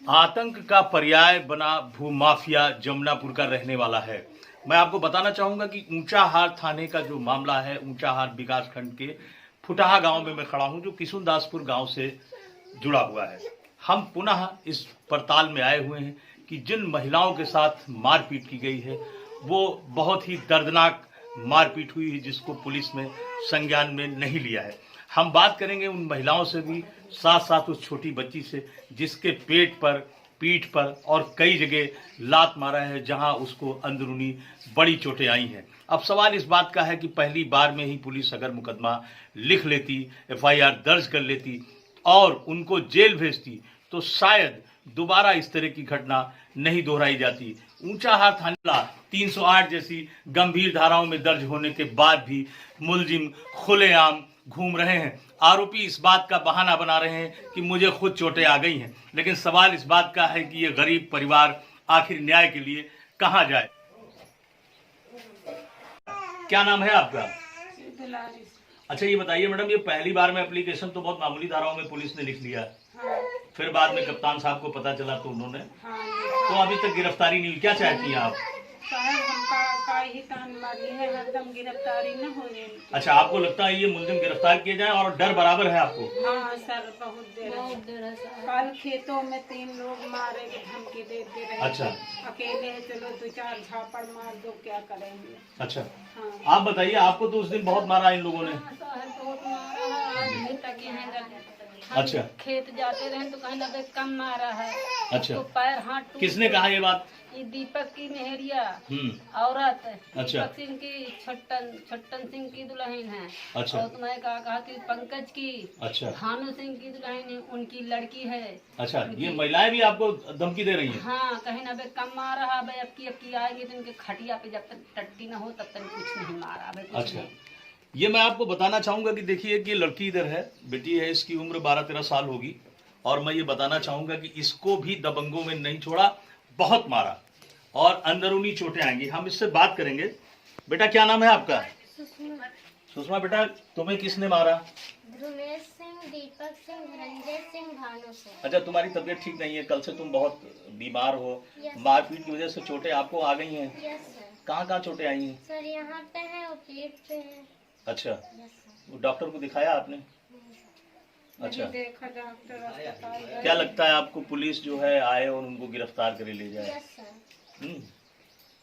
आतंक का पर्याय बना भूमाफिया जमुनापुर का रहने वाला है। मैं आपको बताना चाहूंगा कि ऊंचाहार थाने का जो मामला है, ऊंचाहार विकास खंड के फुटाहा गांव में मैं खड़ा हूं, जो किशुनदासपुर गांव से जुड़ा हुआ है। हम पुनः इस पड़ताल में आए हुए हैं कि जिन महिलाओं के साथ मारपीट की गई है वो बहुत ही दर्दनाक मारपीट हुई है, जिसको पुलिस ने संज्ञान में नहीं लिया है। हम बात करेंगे उन महिलाओं से भी, साथ साथ उस छोटी बच्ची से जिसके पेट पर, पीठ पर और कई जगह लात मारा है, जहां उसको अंदरूनी बड़ी चोटें आई हैं। अब सवाल इस बात का है कि पहली बार में ही पुलिस अगर मुकदमा लिख लेती, FIR दर्ज कर लेती और उनको जेल भेजती तो शायद दोबारा इस तरह की घटना नहीं दोहराई जाती। ऊंचाहार थाना 308 जैसी गंभीर धाराओं में दर्ज होने के बाद भी मुलजिम खुलेआम घूम रहे हैं। आरोपी इस बात का बहाना बना रहे हैं कि मुझे खुद चोटें आ गई हैं, लेकिन सवाल इस बात का है कि ये गरीब परिवार आखिर न्याय के लिए कहां जाए। क्या नाम है आपका? अच्छा, ये बताइए मैडम, ये पहली बार में एप्लीकेशन तो बहुत मामूली धाराओं में पुलिस ने लिख लिया, फिर बाद में कप्तान साहब को पता चला तो उन्होंने तो अभी तक गिरफ्तारी नहीं हुई। क्या चाहती हैं आप? ही तान मारी है, हरदम गिरफ्तारी न होने। अच्छा, आपको लगता है ये मुलजिम गिरफ्तार किए जाए और डर बराबर है आपको? हाँ सर, बहुत देर है। कल खेतों में 3 लोग मारे के धमकी देते रहे। अच्छा, अकेले है, चलो 2-4 झापड़ मार दो, क्या करेंगे। अच्छा हाँ। आप बताइए, आपको तो उस दिन बहुत मारा इन लोगों ने? अच्छा, खेत जाते रहे तो कहीं लगे कम मारा है। अच्छा, तो पैर हाथ। किसने कहा ये बात? ये दीपक की नेहरिया औरत। अच्छा, दीपक सिंह की छट्टन सिंह की दुल्हन है। अच्छा, और तुम्हें कहा कि पंकज की। अच्छा, भानु सिंह की दुल्हन उनकी लड़की है। अच्छा, ये महिलाएं भी आपको धमकी दे रही हैं? हाँ, कहीं ना कम मार रहा है। अब की आएगी तो इनके खटिया पे जब तक टट्टी ना हो तब तक कुछ नहीं मारा है। अच्छा, ये मैं आपको बताना चाहूंगा कि देखिए कि लड़की इधर है, बेटी है, इसकी उम्र 12-13 साल होगी, और मैं ये बताना चाहूंगा कि इसको भी दबंगों में नहीं छोड़ा, बहुत मारा और अंदरूनी चोटें आएंगी। हम इससे बात करेंगे। बेटा, क्या नाम है आपका? सुषमा। बेटा, तुम्हें किसने मारा? ध्रुवेश सिंह, दीपक सिंह, धनंजय सिंह, भानु सिंह। अच्छा, तुम्हारी तबीयत ठीक नहीं है, कल से तुम बहुत बीमार हो, मारपीट की वजह से चोटें आपको आ गई हैं? कहाँ चोटें आई हैं? सर, यहाँ पे है और पेट पे है। अच्छा, डॉक्टर को दिखाया आपने? अच्छा, देखा डॉक्टर। क्या लगता है आपको पुलिस जो है आए और उनको गिरफ्तार करे ले जाए? Yes sir.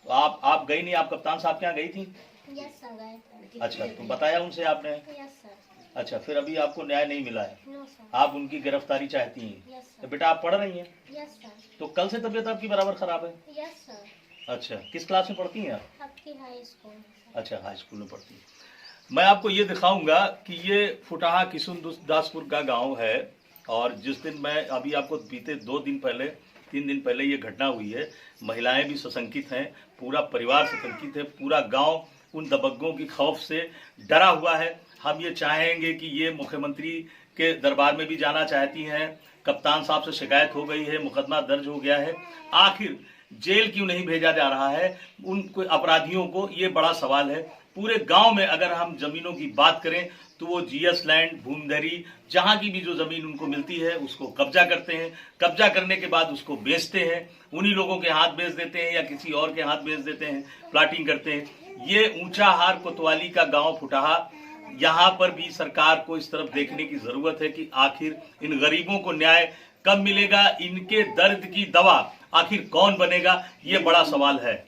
तो आप गई नहीं? आप कप्तान साहब के यहाँ गई थी? यस सर, गए थे। अच्छा, तो बताया उनसे आपने? Yes sir. अच्छा, फिर अभी आपको न्याय नहीं मिला है? No sir. आप उनकी गिरफ्तारी चाहती हैं? Yes sir. तो बेटा, आप पढ़ रही हैं? Yes sir. तो कल से तबीयत आपकी बराबर खराब है? Yes sir. अच्छा, किस क्लास में पढ़ती हैं आप? आपकी हाई स्कूल। अच्छा, हाई स्कूल में पढ़ती हैं। मैं आपको ये दिखाऊंगा कि ये फुटाहा किशुनदासपुर का गांव है, और जिस दिन मैं अभी आपको बीते 3 दिन पहले ये घटना हुई है। महिलाएं भी सशंकित हैं, पूरा परिवार सशंकित है, पूरा गांव उन दबंगों की खौफ से डरा हुआ है। हम ये चाहेंगे कि ये मुख्यमंत्री के दरबार में भी जाना चाहती हैं। कप्तान साहब से शिकायत हो गई है, मुकदमा दर्ज हो गया है, आखिर जेल क्यों नहीं भेजा जा रहा है उन अपराधियों को, ये बड़ा सवाल है। पूरे गांव में अगर हम जमीनों की बात करें तो वो GS लैंड, भूमधरी, जहां की भी जो जमीन उनको मिलती है उसको कब्जा करते हैं। कब्जा करने के बाद उसको बेचते हैं, उन्हीं लोगों के हाथ बेच देते हैं या किसी और के हाथ बेच देते हैं, प्लाटिंग करते हैं। ये ऊंचाहार कोतवाली का गांव फुटाहा, यहाँ पर भी सरकार को इस तरफ देखने की जरूरत है कि आखिर इन गरीबों को न्याय कब मिलेगा, इनके दर्द की दवा आखिर कौन बनेगा, ये बड़ा सवाल है।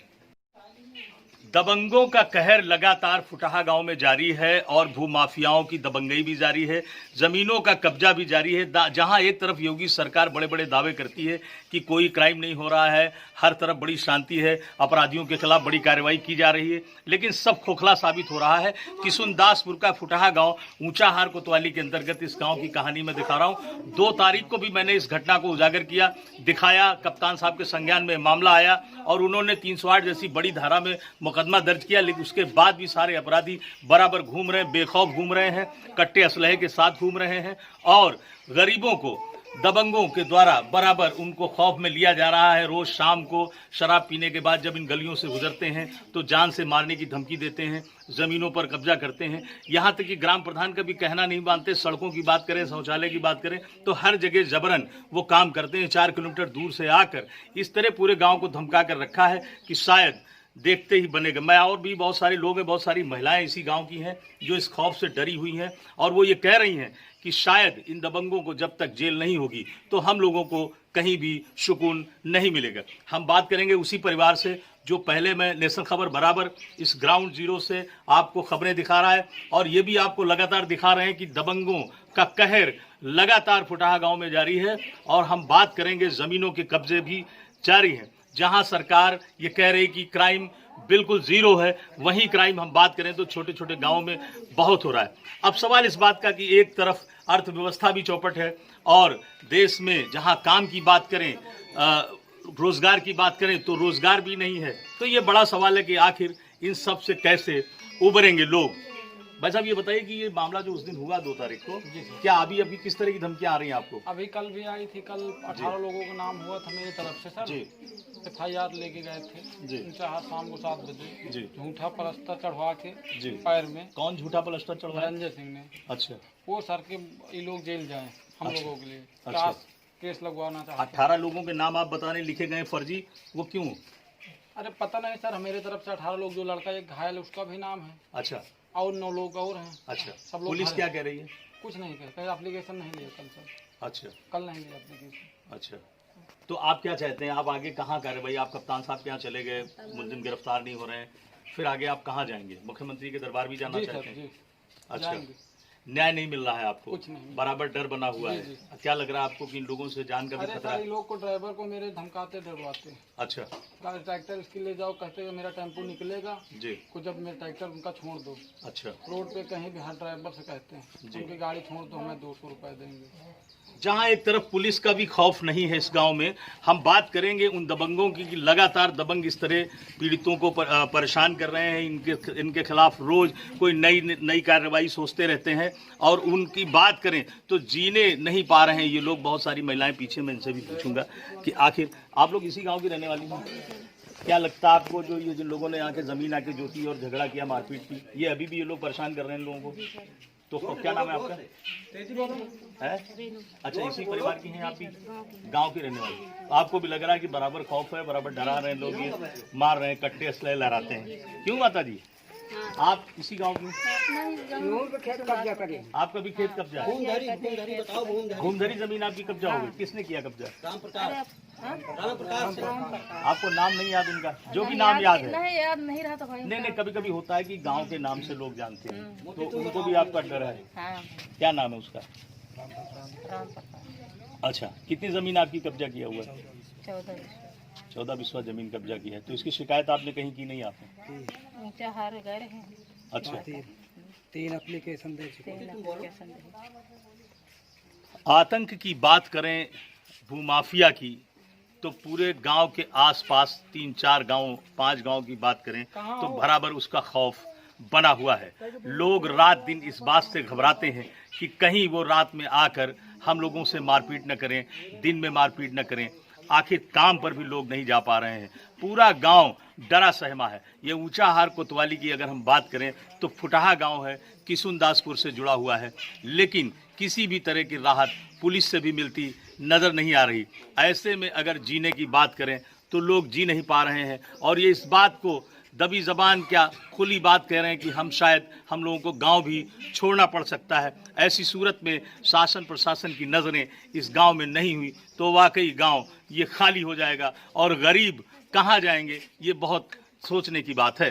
दबंगों का कहर लगातार फुटाहा गांव में जारी है और भूमाफियाओं की दबंगई भी जारी है, जमीनों का कब्जा भी जारी है। जहां एक तरफ योगी सरकार बड़े बड़े दावे करती है कि कोई क्राइम नहीं हो रहा है, हर तरफ बड़ी शांति है, अपराधियों के खिलाफ बड़ी कार्रवाई की जा रही है, लेकिन सब खोखला साबित हो रहा है। किशुनदासपुर का फुटाहा गांव ऊंचाहार कोतवाली के अंतर्गत इस गांव की कहानी में दिखा रहा हूं। 2 तारीख को भी मैंने इस घटना को उजागर किया, दिखाया, कप्तान साहब के संज्ञान में मामला आया और उन्होंने 308 जैसी बड़ी धारा में मुकदमा दर्ज किया, लेकिन उसके बाद भी सारे अपराधी बराबर घूम रहे हैं, बेखौफ घूम रहे हैं, कट्टे असलहे के साथ घूम रहे हैं और गरीबों को दबंगों के द्वारा बराबर उनको खौफ में लिया जा रहा है। रोज शाम को शराब पीने के बाद जब इन गलियों से गुजरते हैं तो जान से मारने की धमकी देते हैं, जमीनों पर कब्जा करते हैं। यहाँ तक कि ग्राम प्रधान का भी कहना नहीं मानते। सड़कों की बात करें, शौचालय की बात करें तो हर जगह जबरन वो काम करते हैं। 4 किलोमीटर दूर से आकर इस तरह पूरे गाँव को धमका कर रखा है कि शायद देखते ही बनेगा। मैं और भी बहुत सारे लोग हैं, बहुत सारी महिलाएं इसी गांव की हैं जो इस खौफ से डरी हुई हैं और वो ये कह रही हैं कि शायद इन दबंगों को जब तक जेल नहीं होगी तो हम लोगों को कहीं भी सुकून नहीं मिलेगा। हम बात करेंगे उसी परिवार से जो पहले मैं नेशनल खबर बराबर इस ग्राउंड जीरो से आपको खबरें दिखा रहा है और ये भी आपको लगातार दिखा रहे हैं कि दबंगों का कहर लगातार फुटाहा गाँव में जारी है। और हम बात करेंगे ज़मीनों के कब्जे भी जारी हैं। जहां सरकार ये कह रही कि क्राइम बिल्कुल जीरो है, वहीं क्राइम हम बात करें तो छोटे छोटे गांवों में बहुत हो रहा है। अब सवाल इस बात का कि एक तरफ अर्थव्यवस्था भी चौपट है और देश में जहां काम की बात करें, रोजगार की बात करें तो रोजगार भी नहीं है। तो ये बड़ा सवाल है कि आखिर इन सब से कैसे उबरेंगे लोग। भाई साहब ये बताइए कि ये मामला जो उस दिन हुआ 2 तारीख को, क्या अभी किस तरह की धमकियां आ रही हैं आपको? अभी कल भी आई थी। कल 18 लोगों का नाम हुआ था मेरी तरफ से सर जी। FIR लेके गए थे जी। चाहे शाम को 7 बजे जी। झूठा प्लास्टर चढ़वा के जी पैर में। कौन झूठा प्लास्टर चढ़वाया? रंजय सिंह ने। अच्छा। वो सर के ये लोग जेल जाए हम लोगों के लिए। अच्छा। केस लगवाना था। 18 लोगों के नाम आप बताने लिखे गए फर्जी, वो क्यों? अरे पता नहीं सर, मेरे तरफ से 18 लोग, जो लड़का एक घायल है उसका भी नाम है। अच्छा। और 9 लोग और हैं। अच्छा। सब लोग। पुलिस क्या कह रही है? कुछ नहीं कहते, एप्लीकेशन नहीं लिया कल सर। अच्छा। कल नहीं लिया एप्लीकेशन। अच्छा। तो आप क्या चाहते हैं, आप आगे कहाँ कार्रवाई? आप कप्तान साहब के यहाँ चले गए, मुलजिम गिरफ्तार नहीं हो रहे हैं, फिर आगे आप कहाँ जाएंगे? मुख्यमंत्री के दरबार भी जाना चाहते हैं? अच्छा। न्याय नहीं मिल रहा है आपको? कुछ नहीं, बराबर डर बना हुआ है। क्या लग रहा है आपको कि इन लोगों से जान का भी खतरा है? लोग को, ड्राइवर को मेरे धमकाते डरवाते। अच्छा। ट्रैक्टर इसके ले जाओ, कहते हैं मेरा टेम्पो निकलेगा जी, को जब मेरा ट्रैक्टर उनका छोड़ दो। अच्छा। रोड पे कहीं भी हर ड्राइवर से कहते हैं उनकी गाड़ी छोड़ दो, हमें 200 रुपए देंगे। जहां एक तरफ पुलिस का भी खौफ नहीं है इस गांव में, हम बात करेंगे उन दबंगों की कि लगातार दबंग इस तरह पीड़ितों को परेशान कर रहे हैं। इनके खिलाफ रोज कोई नई कार्रवाई सोचते रहते हैं और उनकी बात करें तो जीने नहीं पा रहे हैं ये लोग। बहुत सारी महिलाएं पीछे, मैं इनसे भी पूछूंगा कि आखिर आप लोग इसी गाँव की रहने वाली हैं? क्या लगता है आपको जो ये जिन लोगों ने यहाँ के जमीन आके जोती और झगड़ा किया, मारपीट की, ये अभी भी ये लोग परेशान कर रहे हैं लोगों को? तो क्या नाम है आपका? है? अच्छा, इसी परिवार की हैं आप भी, गांव की रहने वाली। तो आपको भी लग रहा है कि बराबर खौफ है, बराबर डरा रहे हैं लोग, ये मार रहे हैं, कट्टे असलहे लहराते हैं। क्यों माता जी? आप इसी गांव की? खेत कब्जा करें। आपका भी खेत कब्जा है? घूमधरी जमीन आपकी कब्जा हो गई। किसने किया कब्जा? आपको नाम नहीं याद उनका? जो भी नाम याद है? नहीं याद नहीं रहा तो भाई। नहीं, कभी कभी होता है कि गांव के नाम से लोग जानते हैं, तो उनको भी आपका डर है? क्या नाम है उसका? अच्छा। कितनी जमीन आपकी कब्जा किया हुआ है? 14 बिस्वा जमीन कब्जा की है। तो इसकी शिकायत आपने कहीं की नहीं? आपने? अच्छा। 3 एप्लीकेशन दे चुके। आतंक की बात करें भूमाफिया की तो पूरे गांव के आसपास 3-4 गांव, 5 गांव की बात करें तो बराबर उसका खौफ बना हुआ है। लोग रात दिन इस बात से घबराते हैं कि कहीं वो रात में आकर हम लोगों से मारपीट न करें, दिन में मारपीट न करें। आखिर काम पर भी लोग नहीं जा पा रहे हैं। पूरा गांव डरा सहमा है। ये ऊंचाहार कोतवाली की अगर हम बात करें तो फुटाहा गांव है, किशुनदासपुर से जुड़ा हुआ है, लेकिन किसी भी तरह की राहत पुलिस से भी मिलती नज़र नहीं आ रही। ऐसे में अगर जीने की बात करें तो लोग जी नहीं पा रहे हैं और ये इस बात को दबी जबान क्या खुली बात कह रहे हैं कि हम लोगों को गांव भी छोड़ना पड़ सकता है। ऐसी सूरत में शासन प्रशासन की नज़रें इस गांव में नहीं हुई तो वाकई गांव ये खाली हो जाएगा और गरीब कहां जाएंगे, ये बहुत सोचने की बात है।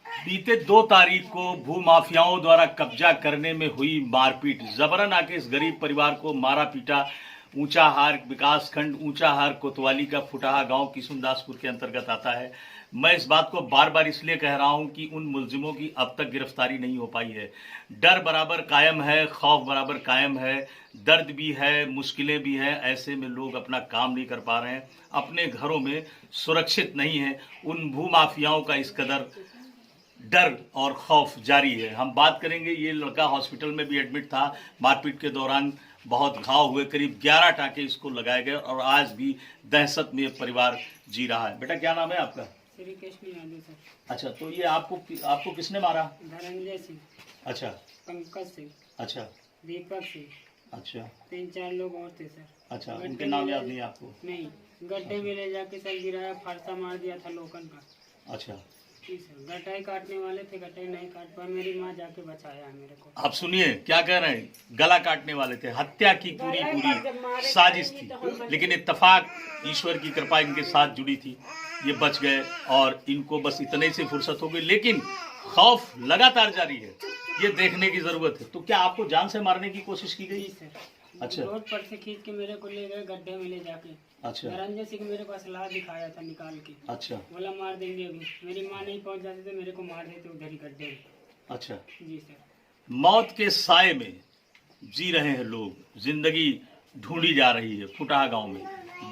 बीते 2 तारीख को भूमाफियाओं द्वारा कब्जा करने में हुई मारपीट, जबरन आके इस गरीब परिवार को मारा पीटा। ऊंचाहार विकासखंड, ऊंचाहार कोतवाली का फुटाहा गांव किशुनदासपुर के अंतर्गत आता है। मैं इस बात को बार बार इसलिए कह रहा हूं कि उन मुलजिमों की अब तक गिरफ्तारी नहीं हो पाई है। डर बराबर कायम है, खौफ बराबर कायम है, दर्द भी है, मुश्किलें भी हैं। ऐसे में लोग अपना काम नहीं कर पा रहे हैं, अपने घरों में सुरक्षित नहीं है। उन भूमाफियाओं का इस कदर डर और खौफ जारी है। हम बात करेंगे, ये लड़का हॉस्पिटल में भी एडमिट था, मारपीट के दौरान बहुत घाव हुए, करीब 11 टाके इसको लगाए गए और आज भी दहशत में परिवार जी रहा है। बेटा क्या नाम है आपका? श्री कृष्ण यादव सर। अच्छा, तो ये आपको किसने मारा? धनंजय सिंह, अच्छा, पंकज सिंह, अच्छा, दीपक सिंह, अच्छा, 3-4 लोग और थे सर। अच्छा, उनके नाम याद नहीं आपको? नहीं, गड्ढे में ले जाके सर गिराया, फरसा मार दिया था लोखंड का। अच्छा, जी सर, गटाई काटने वाले थे, गटाई नहीं काट पाए, मेरी माँ जाके बचाया है मेरे को। आप सुनिए क्या कह रहे हैं, गला काटने वाले थे, हत्या की पूरी साजिश थी, लेकिन इत्तेफाक ईश्वर की कृपा इनके साथ जुड़ी थी, ये बच गए और इनको बस इतने से फुर्सत हो गई, लेकिन खौफ लगातार जारी है, ये देखने की जरूरत है। तो क्या आपको जान से मारने की कोशिश की गई? जी सर, अच्छा, रोड पर से खींच के मेरे को ले गए गड्ढे में ले जाके। अच्छा, धनंजय सिंह मेरे को असलाह दिखाया था निकाल के, अच्छा, बोला मार देंगे अभी। मेरी माँ नहीं पहुंच जाती तो मेरे को मार देते उधर ही गड्ढे में। अच्छा। जी सर, मौत के साए में जी रहे हैं लोग, जिंदगी ढूंढी जा रही है फुटाहा गांव में,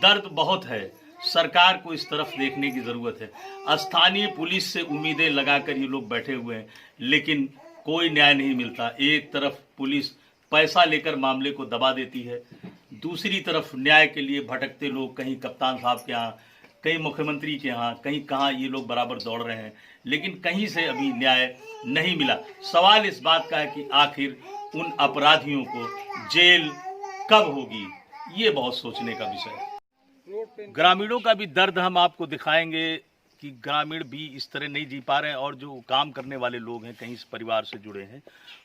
दर्द बहुत है, सरकार को इस तरफ देखने की जरूरत है। स्थानीय पुलिस से उम्मीदें लगाकर ये लोग बैठे हुए हैं, लेकिन कोई न्याय नहीं मिलता। एक तरफ पुलिस पैसा लेकर मामले को दबा देती है, दूसरी तरफ न्याय के लिए भटकते लोग कहीं कप्तान साहब के यहाँ, कहीं मुख्यमंत्री के यहाँ, कहीं कहाँ ये लोग बराबर दौड़ रहे हैं, लेकिन कहीं से अभी न्याय नहीं मिला। सवाल इस बात का है कि आखिर उन अपराधियों को जेल कब होगी, ये बहुत सोचने का विषय है। ग्रामीणों का भी दर्द हम आपको दिखाएंगे कि ग्रामीण भी इस तरह नहीं जी पा रहे हैं और जो काम करने वाले लोग हैं, कहीं इस परिवार से जुड़े हैं,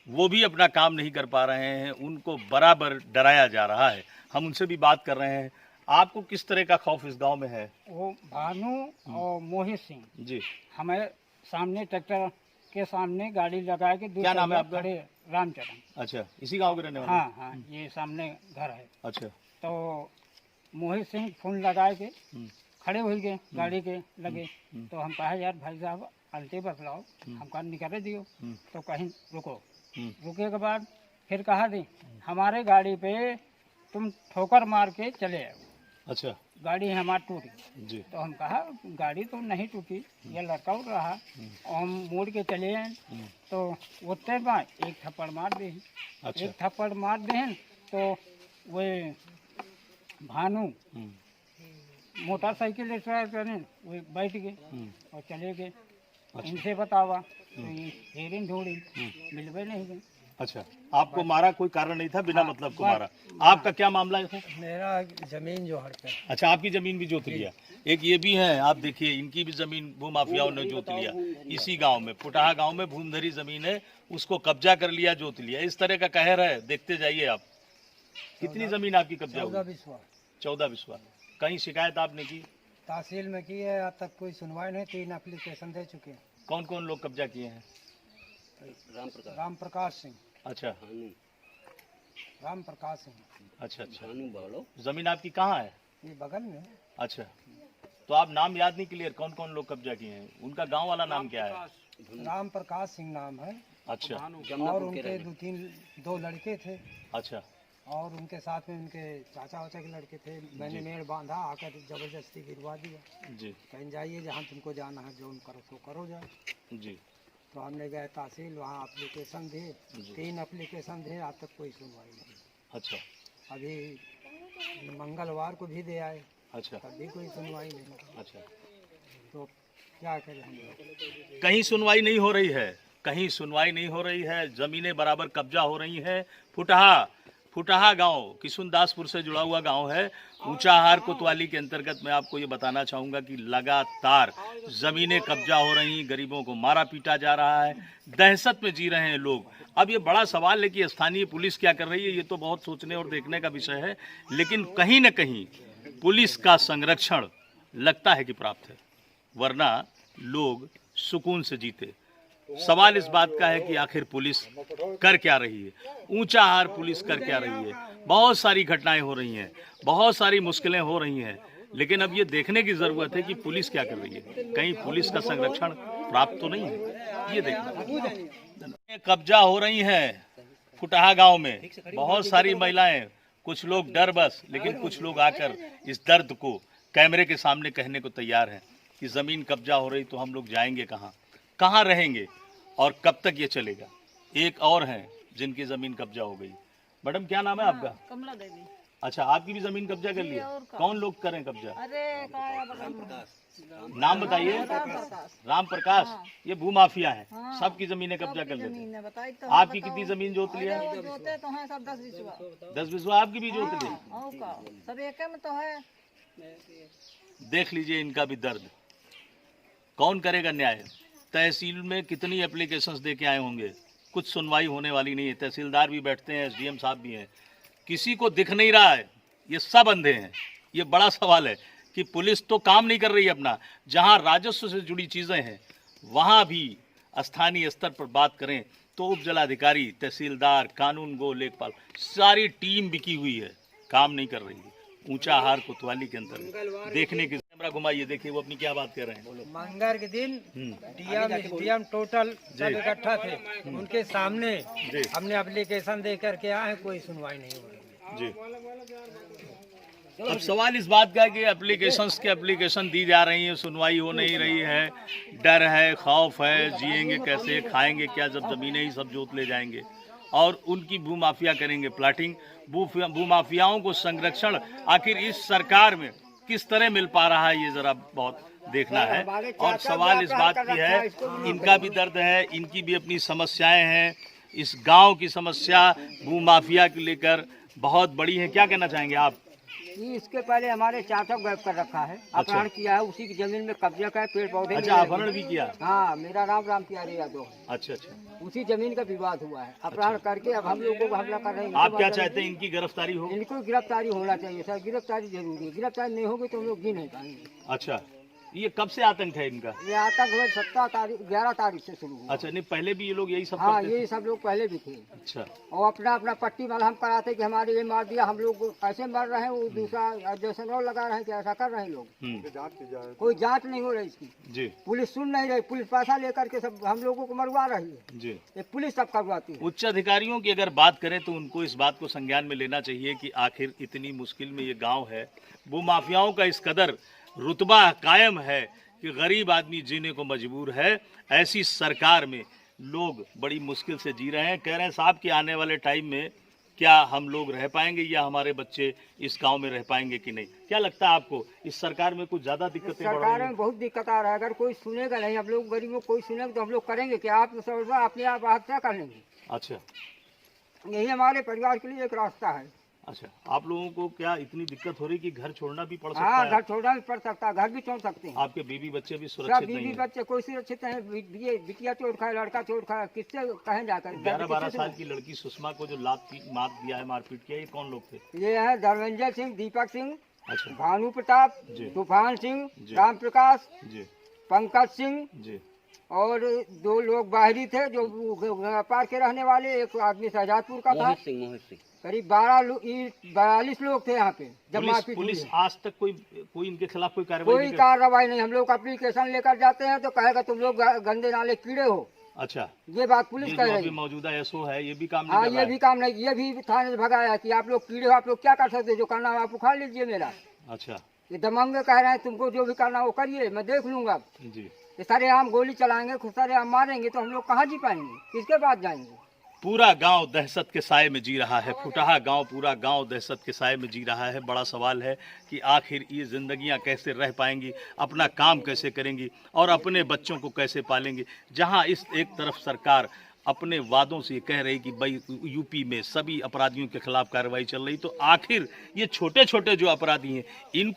वो भी अपना काम नहीं कर पा रहे हैं, उनको बराबर डराया जा रहा है। हम उनसे भी बात कर रहे हैं। आपको किस तरह का खौफ इस गांव में है? वो भानु और मोहित सिंह जी, हमें सामने ट्रैक्टर के सामने गाड़ी लगा के क्या नाम है आपका? खड़े रामचरण। अच्छा, इसी गांव के रहने वाले? हाँ हाँ, ये सामने घर है। अच्छा, तो मोहित सिंह फोन लगाए के खड़े हो गए गाड़ी के लगे। तो हम कहा यार भाई साहब अल्टे बतलाओ, हमका निकले दियो। तो कहीं रुको, रुके के बाद फिर कहा दी हमारे गाड़ी पे तुम ठोकर मार के चले आओ। अच्छा, गाड़ी हमारी टूटी जी, तो हम कहा गाड़ी तो नहीं टूटी, ये लड़का उड़ रहा। और हम मुड़ के चले आए तो उतने में एक थप्पड़ मार दे। अच्छा, एक थप्पड़ मार दे तो वे भानु मोटरसाइकिल वो बैठ गए और चले गए। इनसे बतावा तो ये हेरिन ढूंढी, मिलवे नहीं गए। अच्छा, आपको मारा कोई कारण नहीं था, बिना मतलब को मारा। आपका क्या मामला है? मेरा जमीन जो हड़प है। अच्छा, आपकी जमीन भी जोत लिया। एक ये भी है, आप देखिए, इनकी भी जमीन भूमाफियाओं ने जोत लिया। इसी गांव में, फुटाहा गांव में भूमधरी जमीन है, उसको कब्जा कर लिया, जोत लिया। इस तरह का कहर है, देखते जाइए आप। कितनी जमीन आपकी कब्जा हुई? 14 बिस्वा। कहीं शिकायत आपने की? तहसील में की है, अब तक कोई सुनवाई नहीं। 3 एप्लीकेशन दे चुके हैं। कौन कौन लोग कब्जा किए हैं? राम प्रकाश सिंह। अच्छा, राम प्रकाश सिंह। अच्छा, अच्छा। जमीन आपकी कहाँ है? ये बगल में है। अच्छा, तो आप नाम याद नहीं क्लियर, कौन कौन लोग कब्जा किए हैं? उनका गांव वाला नाम क्या है? राम प्रकाश सिंह नाम है। अच्छा, और उनके 2 लड़के थे। अच्छा, और उनके साथ में उनके चाचा वाचा के लड़के थे। मैंने मेड़ बांधा, आकर जबरदस्ती गिरवा दिया जी, कहीं जाइए जहाँ तुमको जाना है, जो करो तो करो जाओ। जी। तो हमने गए तहसील, वहाँ एप्लीकेशन दिए। 3 एप्लीकेशन दिए, आज तक कोई सुनवाई नहीं। अच्छा, अभी मंगलवार को भी दे आए, अच्छा, तब भी कोई सुनवाई नहीं। अच्छा। तो क्या करें हम लोग? कहीं सुनवाई नहीं हो रही है, कहीं सुनवाई नहीं हो रही है। जमीनें बराबर कब्जा हो रही हैं। फुटाहा गांव किशुनदासपुर से जुड़ा हुआ गांव है। ऊंचाहार कोतवाली के अंतर्गत मैं आपको ये बताना चाहूँगा कि लगातार ज़मीनें कब्जा हो रही, गरीबों को मारा पीटा जा रहा है, दहशत में जी रहे हैं लोग। अब ये बड़ा सवाल है कि स्थानीय पुलिस क्या कर रही है, ये तो बहुत सोचने और देखने का विषय है, लेकिन कहीं न कहीं पुलिस का संरक्षण लगता है कि प्राप्त है, वरना लोग सुकून से जीते। सवाल इस बात का है कि आखिर पुलिस कर क्या रही है, ऊंचाहार पुलिस कर क्या रही है। बहुत सारी घटनाएं हो रही हैं, बहुत सारी मुश्किलें हो रही हैं, लेकिन अब ये देखने की जरूरत है कि पुलिस क्या कर रही है। कहीं पुलिस का संरक्षण प्राप्त तो नहीं है, ये देखना। कब्जा हो रही हैं फुटाहा गांव में, बहुत सारी महिलाएं, कुछ लोग डर बस, लेकिन कुछ लोग आकर इस दर्द को कैमरे के सामने कहने को तैयार हैं कि जमीन कब्जा हो रही तो हम लोग जाएंगे कहाँ, कहाँ रहेंगे। और कब तक ये चलेगा? एक और हैं जिनकी जमीन कब्जा हो गई। मैडम क्या नाम है आपका? कमला देवी। अच्छा, आपकी भी जमीन कब्जा कर लिया? कौन लोग करें कब्जा? अरे नाम बताइए। राम प्रकाश। ये भूमाफिया है, सबकी जमीनें कब्जा कर लेते हैं। आपकी कितनी जमीन जोत लिया? जोते तो हैं सब 10 बिस्वा। 10 बिस्वा आपकी भी जोत ली? सब एक में तो है। देख लीजिए इनका भी दर्द। कौन करेगा न्याय? तहसील में कितनी एप्लीकेशंस दे के आए होंगे, कुछ सुनवाई होने वाली नहीं है। तहसीलदार भी बैठते हैं, एसडीएम साहब भी हैं, किसी को दिख नहीं रहा है। ये सब अंधे हैं। ये बड़ा सवाल है कि पुलिस तो काम नहीं कर रही है अपना। जहां राजस्व से जुड़ी चीज़ें हैं वहां भी स्थानीय स्तर पर बात करें तो उप जिलाधिकारी, तहसीलदार, कानून गो, लेखपाल, सारी टीम बिकी हुई है, काम नहीं कर रही है। ऊंचाहार कोतवाली के अंतर्गत देखने के कैमरा घुमाइए, देखिए वो अपनी क्या बात कर रहे हैं। मंगल के दिन डीएम टोटल सब इकट्ठा थे, उनके सामने हमने एप्लीकेशन दे करके आए हैं, कोई सुनवाई नहीं हो रही जी। अब सवाल इस बात का है कि एप्लीकेशन दी जा रही है, सुनवाई हो नहीं रही है, डर है, खौफ है, जिएंगे कैसे, खाएंगे क्या जब जमीनें ही सब जोत ले जाएंगे और उनकी भूमाफिया करेंगे प्लाटिंग। भूमाफियाओं को संरक्षण आखिर इस सरकार में किस तरह मिल पा रहा है, ये जरा बहुत देखना है। और सवाल इस बात की है, इनका भी दर्द है, इनकी भी अपनी समस्याएं हैं। इस गांव की समस्या भूमाफिया को लेकर बहुत बड़ी है। क्या कहना चाहेंगे आप? इसके पहले हमारे चाचा गैप कर रखा है, अपहरण किया है, उसी की जमीन में कब्जा का है, पेड़ पौधे। अच्छा, अपहरण भी किया? हाँ, मेरा राम प्यारे यादव है। अच्छा अच्छा। उसी जमीन का विवाद हुआ है, अपहरण करके अब हम लोगों को हमला कर रहे हैं। आप क्या चाहते हैं? इनकी गिरफ्तारी हो? इनको गिरफ्तारी होना चाहिए सर, गिरफ्तारी जरूरी है। गिरफ्तारी नहीं होगी तो हम लोग जी नहीं पाएंगे। अच्छा, ये कब से आतंक है इनका? ये आतंक 11 तारीख से शुरू हुआ। अच्छा, नहीं पहले भी ये लोग यही सब हाँ, करते थे? ये सब लोग पहले भी थे। अच्छा। और अपना पट्टी वाला हम कराते कि हमारे ये मार दिया, हम लोग ऐसे मर रहे हैं, वो दूसरा जैसे और लगा रहे हैं कि ऐसा कर रहे हैं लोग। कोई जांच नहीं हो रही इसकी जी। पुलिस सुन नहीं रही, पुलिस पैसा लेकर के सब हम लोगों को मरवा रही है जी। ये पुलिस सब करवाती है। उच्च अधिकारियों की अगर बात करें तो उनको इस बात को संज्ञान में लेना चाहिए कि आखिर इतनी मुश्किल में ये गांव है, भूमाफियाओं का इस कदर रुतबा कायम है कि गरीब आदमी जीने को मजबूर है। ऐसी सरकार में लोग बड़ी मुश्किल से जी रहे हैं। कह रहे हैं साहब कि आने वाले टाइम में क्या हम लोग रह पाएंगे या हमारे बच्चे इस गांव में रह पाएंगे कि नहीं? क्या लगता है आपको, इस सरकार में कुछ ज्यादा दिक्कतें बढ़ रही हैं? सरकार में बहुत दिक्कत आ रहा है। अगर कोई सुनेगा नहीं, हम लोग गरीबों को कोई सुनेगा तो हम लोग करेंगे कि आप अपने आप आत्महत्या कर लेंगे। अच्छा, यही हमारे परिवार के लिए एक रास्ता है। अच्छा, आप लोगों को क्या इतनी दिक्कत हो रही कि घर छोड़ना भी पड़ सकता हाँ, है? घर छोड़ना भी पड़ सकता है, घर भी छोड़ सकते हैं। आपके बीवी बच्चे भी सब सुरक्षित नहीं बीवी हैं? बच्चे कोई सुरक्षित है? बिटिया चोट खाए, लड़का चोट खाए, किससे कहें जाकर? 11-12 साल की लड़की सुषमा को जो मार दिया है, मारपीट किया, ये कौन लोग थे? ये है धर्मेंद्र सिंह, दीपक सिंह, अच्छा भानु प्रताप, जी। तूफान सिंह, जी। राम प्रकाश, जी पंकज सिंह जी। और 2 लोग बाहरी थे जो व्यापार के रहने वाले। एक आदमी शहजादपुर का था। करीब 42 लोग थे यहाँ पे जब मारपीट हुई। पुलिस आज तक कोई इनके खिलाफ कोई कार्रवाई कोई नहीं कार्रवाई नहीं। हम लोग एप्लीकेशन लेकर जाते हैं तो कहेगा तुम लोग गंदे नाले कीड़े हो। अच्छा, ये बात पुलिस कह रही है। मौजूदा एसओ है ये भी काम नहीं हाँ, कर रहा ये है? भी काम नहीं, ये भी थाने से भगाया कि आप लोग कीड़े हो, आप लोग क्या कर सकते हो, जो करना हो आप उखाड़ लीजिए मेरा। अच्छा ये दमंगे कह रहे हैं तुमको जो भी करना हो करिए, मैं देख लूंगा। जी। ये सारे आम गोली चलाएंगे, खुद सारे आम मारेंगे तो हम लोग कहाँ जी पाएंगे, किसके पास जाएंगे? पूरा गांव दहशत के साए में जी रहा है। फुटाहा गांव, पूरा गांव दहशत के साए में जी रहा है। बड़ा सवाल है कि आखिर ये जिंदगियां कैसे रह पाएंगी, अपना काम कैसे करेंगी और अपने बच्चों को कैसे पालेंगी। जहां इस एक तरफ सरकार अपने वादों से कह रही कि भाई यूपी में सभी अपराधियों के खिलाफ कार्रवाई चल रही, तो आखिर ये छोटे छोटे जो अपराधी हैं इनको